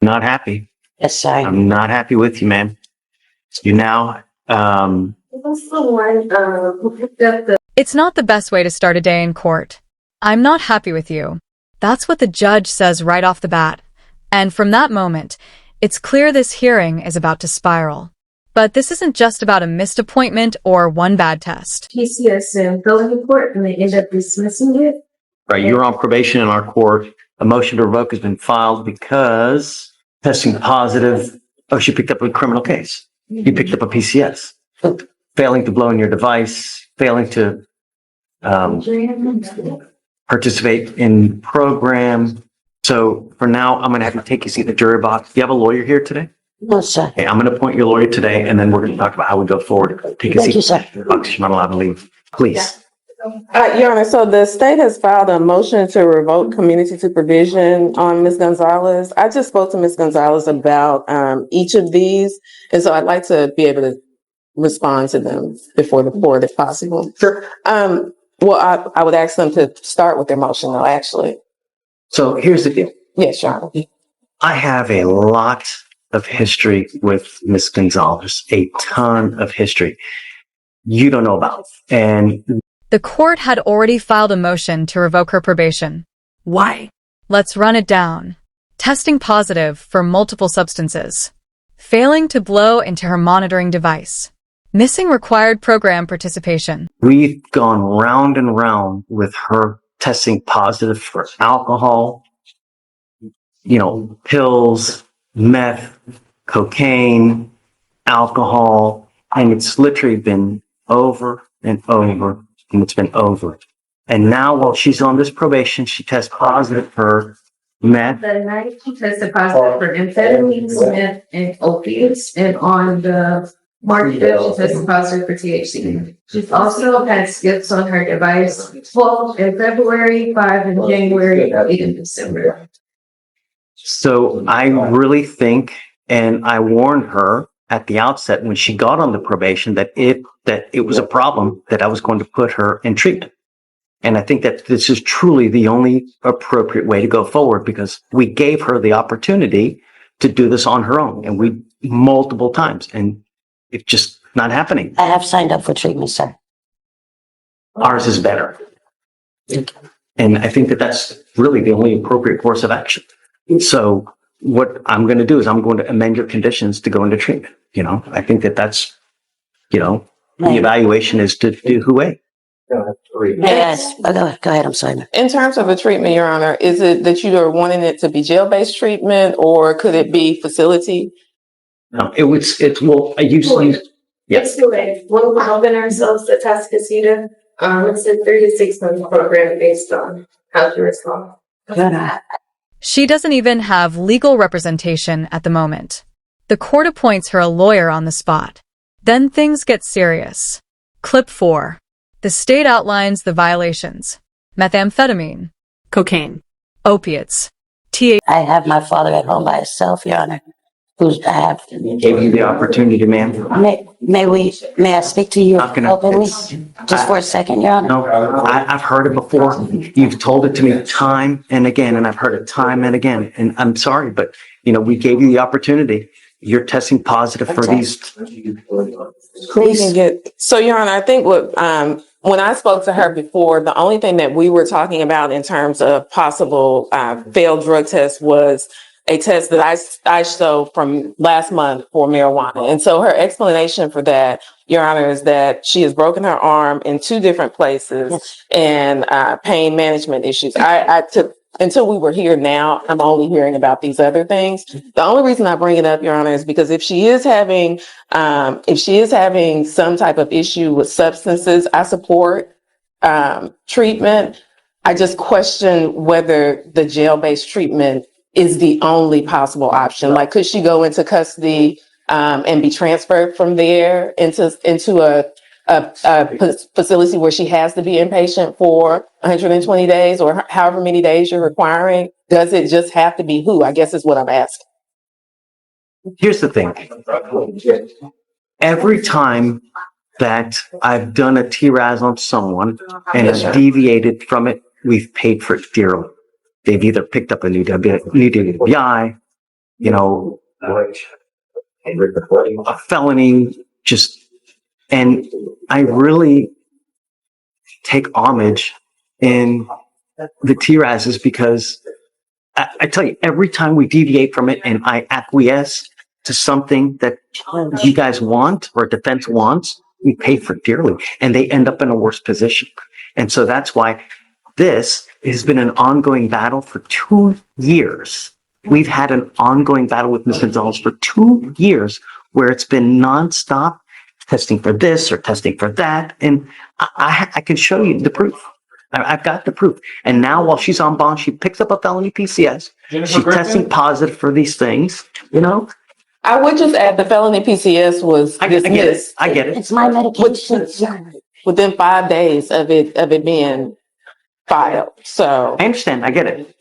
Not happy. Yes, sir. I'm not happy with you, man. You now, It's not the best way to start a day in court. I'm not happy with you. That's what the judge says right off the bat. And from that moment, it's clear this hearing is about to spiral. But this isn't just about a missed appointment or one bad test. PCS and felony court, and they end up dismissing it. right, you're on probation in our court. A motion to revoke has been filed because testing positive. Oh, she picked up a criminal case. You picked up a PCS. Failing to blow in your device, failing to participate in program. So for now, I'm going to have to take you see the jury box. Do you have a lawyer here today? No, sir. Okay, I'm going to appoint your lawyer today, and then we're going to talk about how we go forward. Take a Thank seat. you, sir. You're not allowed to leave. Please. Your Honor, so the state has filed a motion to revoke community supervision on Ms. Gonzalez. I just spoke to Ms. Gonzalez about each of these, and so I'd like to be able to respond to them before the court if possible. Sure. Well, I would ask them to start with their motion though, actually. So here's the deal. Yes, Your Honor. I have a lot of history with Ms. Gonzalez, a ton of history you don't know about. And The court had already filed a motion to revoke her probation. Why? Let's run it down. Testing positive for multiple substances. Failing to blow into her monitoring device. Missing required program participation. we've gone round and round with her testing positive for alcohol, pills, meth, cocaine, alcohol, and it's literally been over and over, and it's been over. And now while she's on this probation, she tests positive for meth. The night she tested positive for amphetamines, meth, and opiates, and on the March 5th, she tested positive for THC. She's also had skips on her device, 12 in February, 5 in January, 8 in December. So I really think, and I warned her at the outset when she got on the probation that it was a problem, that I was going to put her in treatment. And I think that this is truly the only appropriate way to go forward, because we gave her the opportunity to do this on her own, and we multiple times, and it's just not happening. I have signed up for treatment, sir. Ours is better. And I think that that's really the only appropriate course of action. So what I'm going to do is I'm going to amend your conditions to go into treatment. I think that that's, the evaluation is to do who. Yes. Go ahead. I'm sorry. In terms of the treatment, Your Honor, is it that you are wanting it to be jail-based treatment, or could it be facility? No, I usually, It's the way, when we're helping ourselves to test casita, it's a 3 to 6 month program based on how to respond. She doesn't even have legal representation at the moment. The court appoints her a lawyer on the spot. Then things get serious. Clip 4. The state outlines the violations. Methamphetamine. Cocaine. Opiates. THC. I have my father at home by himself, Your Honor. gave you the opportunity, ma'am. May I speak to you Not gonna- openly? Just for a second, Your Honor? No, I've heard it before. You've told it to me time and again, and I've heard it time and again. And I'm sorry, but we gave you the opportunity. You're testing positive for these. Please. So, Your Honor, I think when I spoke to her before, the only thing that we were talking about in terms of possible failed drug tests was a test that I showed from last month for marijuana. And so her explanation for that, Your Honor, is that she has broken her arm in 2 different places. Yes. And pain management issues. I took, until we were here now, I'm only hearing about these other things. The only reason I bring it up, Your Honor, is because if she is having some type of issue with substances, I support treatment. I just question whether the jail-based treatment is the only possible option. Like, could she go into custody and be transferred from there into a facility where she has to be inpatient for 120 days or however many days you're requiring? Does it just have to be who? I guess is what I'm asking. Here's the thing. Every time that I've done a TRAS on someone and have deviated from it, we've paid for it dearly. They've either picked up a new DWI, you know, a felony, and I really take homage in the TRASs because I tell you, every time we deviate from it and I acquiesce to something that you guys want or defense wants, we pay for it dearly and they end up in a worse position. And so that's why this has been an ongoing battle for 2 years. We've had an ongoing battle with Ms. Gonzalez for 2 years where it's been nonstop testing for this or testing for that. And I can show you the proof. I've got the proof. And now while she's on bond, she picks up a felony PCS. She's testing positive for these things, you know? I would just add the felony PCS was dismissed. I get it. It's my medication, sir. Within 5 days of it being filed. So I understand. I get it.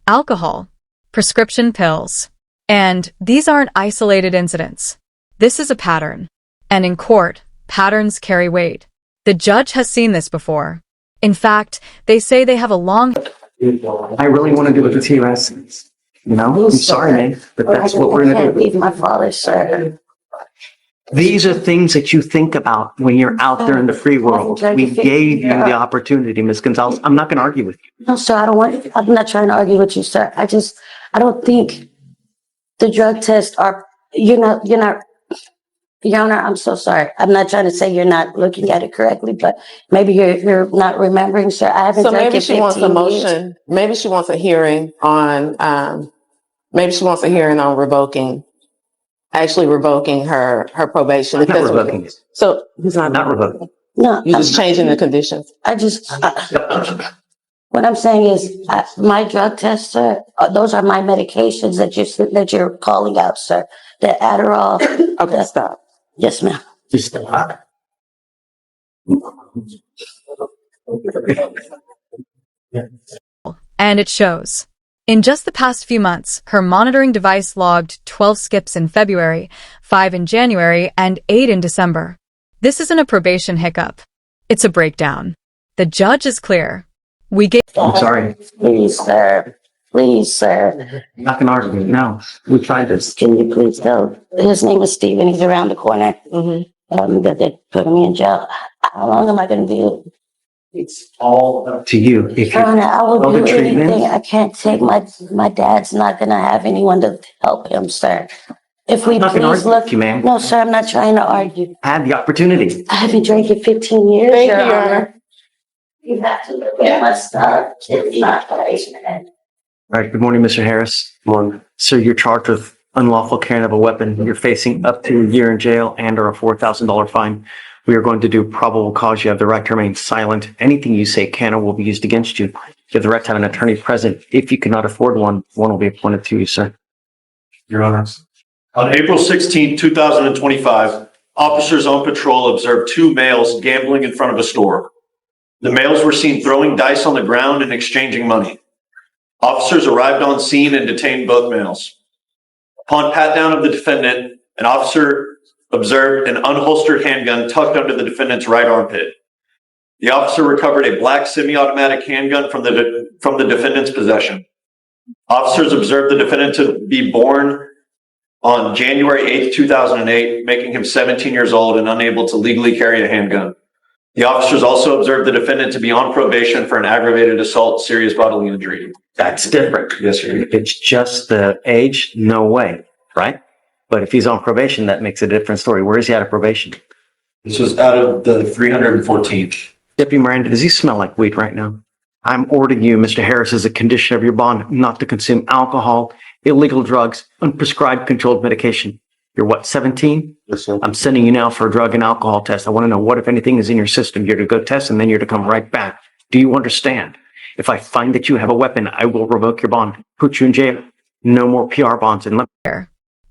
Alcohol, prescription pills. And these aren't isolated incidents. This is a pattern. And in court, patterns carry weight. The judge has seen this before. In fact, they say they have a long... I really want to do it with TRAS. You know, I'm sorry, man, but that's what we're I going can't to do. leave my father, sir. These are things that you think about when you're out there in the free world. We gave you the opportunity, Ms. Gonzalez. I'm not going to argue with you. No, sir, I'm not trying to argue with you, sir. I don't think the drug tests are, you're not, Your Honor, I'm so sorry. I'm not trying to say you're not looking at it correctly, but maybe you're not remembering, sir. I haven't So drank maybe in she wants a 15 motion, years. maybe she wants a hearing on, revoking, actually revoking her probation. Not revoking it. So he's not Not revoking. No, You're just changing the conditions. what I'm saying is, my drug tests, sir, those are my medications that you're calling out, sir. The Adderall. Okay, stop. Yes, ma'am. Just And it shows. In just the past few months, her monitoring device logged 12 skips in February, 5 in January, and 8 in December. This isn't a probation hiccup. It's a breakdown. The judge is clear. I'm sorry. Please, sir. Please, sir. I'm not going to argue. No, we tried this. Can you please tell? His name is Steven. He's around the corner. That they're putting me in jail. How long am I going to be? It's all up to you. If Your Honor, I will all the do treatment- anything. I can't take my dad's not going to have anyone to help him, sir. If we I'm not going to please argue look. with you, man. No, sir, I'm not trying to argue. Had the opportunity. I haven't drank in 15 years, Thank Your you, Your Honor. Honor. You have to look at my stuff. It's not right. All right. Good morning, Mr. Harris. Morning. Sir, you're charged with unlawful carrying of a weapon. You're facing up to a year in jail and or a $4,000 fine. We are going to do probable cause. You have the right to remain silent. Anything you say can or will be used against you. You have the right to have an attorney present. If you cannot afford one will be appointed to you, sir. Your Honor. On April 16, 2025, officers on patrol observed two males gambling in front of a store. The males were seen throwing dice on the ground and exchanging money. Officers arrived on scene and detained both males. Upon pat down of the defendant, an officer observed an unholstered handgun tucked under the defendant's right armpit. The officer recovered a black semi-automatic handgun from the defendant's possession. Officers observed the defendant to be born on January 8th, 2008, making him 17 years old and unable to legally carry a handgun. The officers also observed the defendant to be on probation for an aggravated assault, serious bodily injury. That's different. Yes, sir. If it's just the age, no way, right? But if he's on probation, that makes a different story. Where is he out of probation? This was out of the 314th. Deputy Miranda, does he smell like weed right now? I'm ordering you, Mr. Harris, as a condition of your bond, not to consume alcohol, illegal drugs, unprescribed controlled medication. You're what, 17? Yes, sir. I'm sending you now for a drug and alcohol test. I want to know what, if anything, is in your system. You're to go test and then you're to come right back. Do you understand? If I find that you have a weapon, I will revoke your bond, put you in jail. No more PR bonds. And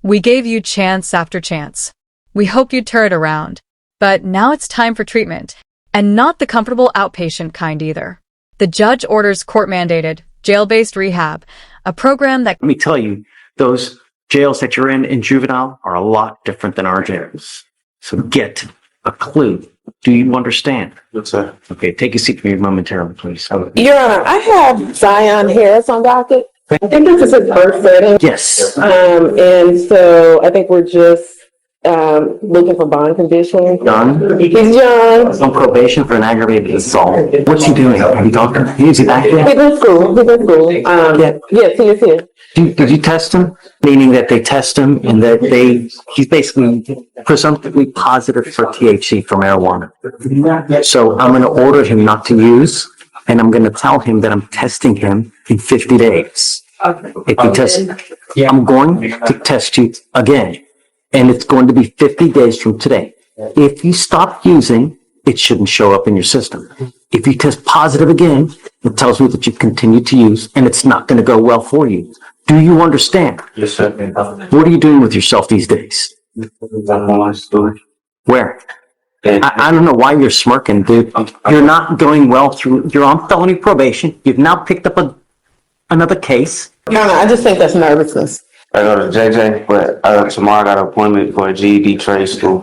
We gave you chance after chance. We hope you'd turn it around. But now it's time for treatment. And not the comfortable outpatient kind either. The judge orders court-mandated, jail-based rehab, a program that... let me tell you, those jails that you're in juvenile are a lot different than our jails. So get a clue. Do you understand? Yes, sir. Okay, take a seat for me momentarily, please. Your Honor, I have Zion Harris on docket. I think this is his first setting. Yes. And so I think we're just, looking for bond conditions. Done. He's young. On probation for an aggravated assault. What's he doing? Have you talked to him? Is he back there? He's in school. Yes, he is here. Did you test him? Meaning that they test him and that he's basically presumptively positive for THC for marijuana. So I'm going to order him not to use, and I'm going to tell him that I'm testing him in 50 days. If you test, I'm going to test you again, and it's going to be 50 days from today. If you stop using, it shouldn't show up in your system. If you test positive again, it tells me that you've continued to use, and it's not going to go well for you. Do you understand? Yes, sir. What are you doing with yourself these days? Where? I don't know why you're smirking, dude. You're not going well through, you're on felony probation. You've now picked up another case. I just think that's nervousness. I go to JJ, but tomorrow I got an appointment for a GED trade school.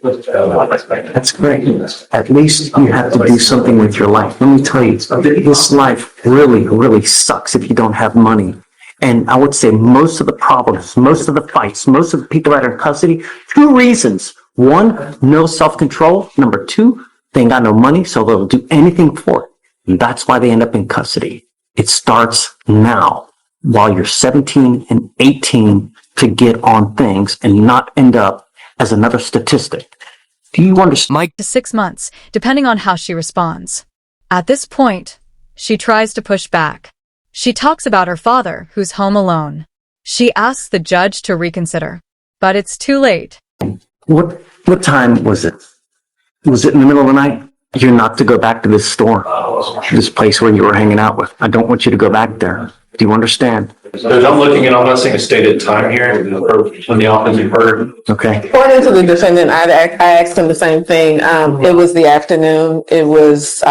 That's great. At least you have to do something with your life. Let me tell you, this life really, really sucks if you don't have money. And I would say most of the problems, most of the fights, most of the people that are in custody, 2 reasons. 1, no self-control. Number 2, they ain't got no money, so they'll do anything for it. And that's why they end up in custody. It starts now, while you're 17 and 18, to get on things and not end up as another statistic. Do you understand? Mike to 6 months, depending on how she responds. At this point, she tries to push back. She talks about her father, who's home alone. She asks the judge to reconsider, but it's too late. What time was it? Was it in the middle of the night? You're not to go back to this store, this place where you were hanging out with. I don't want you to go back there. Do you understand? Because I'm looking and I'm not seeing a stated time here or when the offense occurred. Okay. According to the defendant, I asked him the same thing. It was the afternoon. It was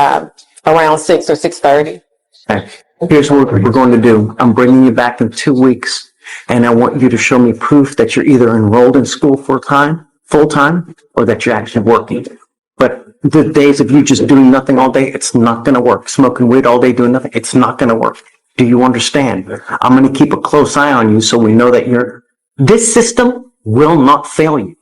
around 6 or 6:30. Okay. Here's what we're going to do. I'm bringing you back in 2 weeks, and I want you to show me proof that you're either enrolled in school full time, or that you're actually working. But the days of you just doing nothing all day, it's not going to work. Smoking weed all day, doing nothing, it's not going to work. Do you understand? I'm going to keep a close eye on you so we know that this system will not fail you.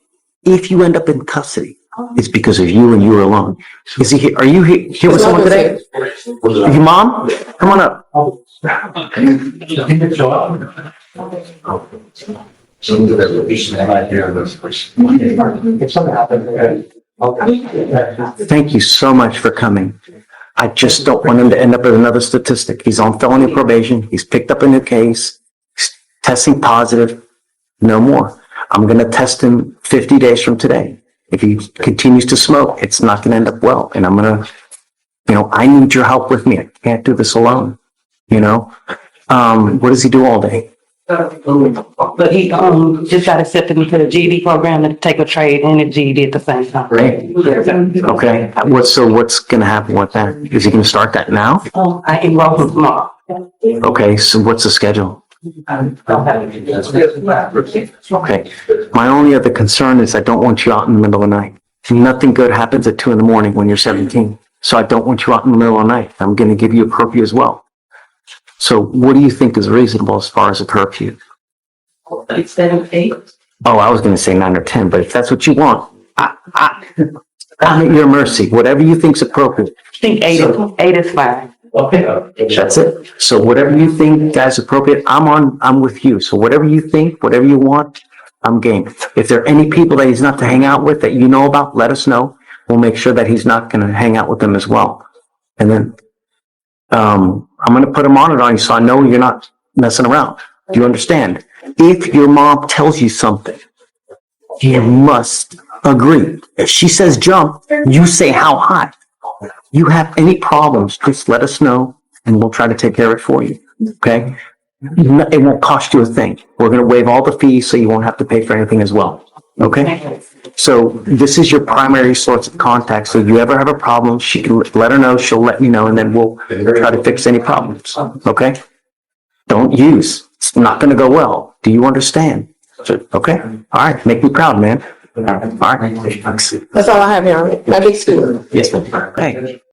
If you end up in custody, it's because of you and you alone. Is he here? Are you here with someone today? Your mom? Come on up. Thank you so much for coming. I just don't want him to end up with another statistic. He's on felony probation. He's picked up a new case. He's testing positive. No more. I'm going to test him 50 days from today. If he continues to smoke, it's not going to end up well. And I'm going to, I need your help with me. I can't do this alone. What does he do all day? But he just got accepted into the GED program to take a trade and a GED at the same time. Great. Okay. What's going to happen with that? Is he going to start that now? I enroll him tomorrow. Okay. So what's the schedule? Okay. My only other concern is I don't want you out in the middle of the night. Nothing good happens at 2 a.m. when you're 17. So I don't want you out in the middle of the night. I'm going to give you a curfew as well. So what do you think is reasonable as far as a curfew? 7, 8. Oh, I was going to say 9 or 10, but if that's what you want, I'm at your mercy. Whatever you think's appropriate. I think 8 is fine. Okay. That's it. So whatever you think is appropriate, I'm with you. So whatever you think, whatever you want, I'm game. If there are any people that he's not to hang out with that you know about, let us know. We'll make sure that he's not going to hang out with them as well. And then, I'm going to put a monitor on you so I know you're not messing around. Do you understand? If your mom tells you something, you must agree. If she says jump, you say how high. You have any problems, just let us know and we'll try to take care of it for you. Okay? It won't cost you a thing. We're going to waive all the fees so you won't have to pay for anything as well. Okay? So this is your primary source of contact. So if you ever have a problem, she can let her know, she'll let me know, and then we'll try to fix any problems. Okay? Don't use. It's not going to go well. Do you understand? Okay? All right. Make me proud, man. All right. That's all I have here. My big student. Yes, ma'am. Hey.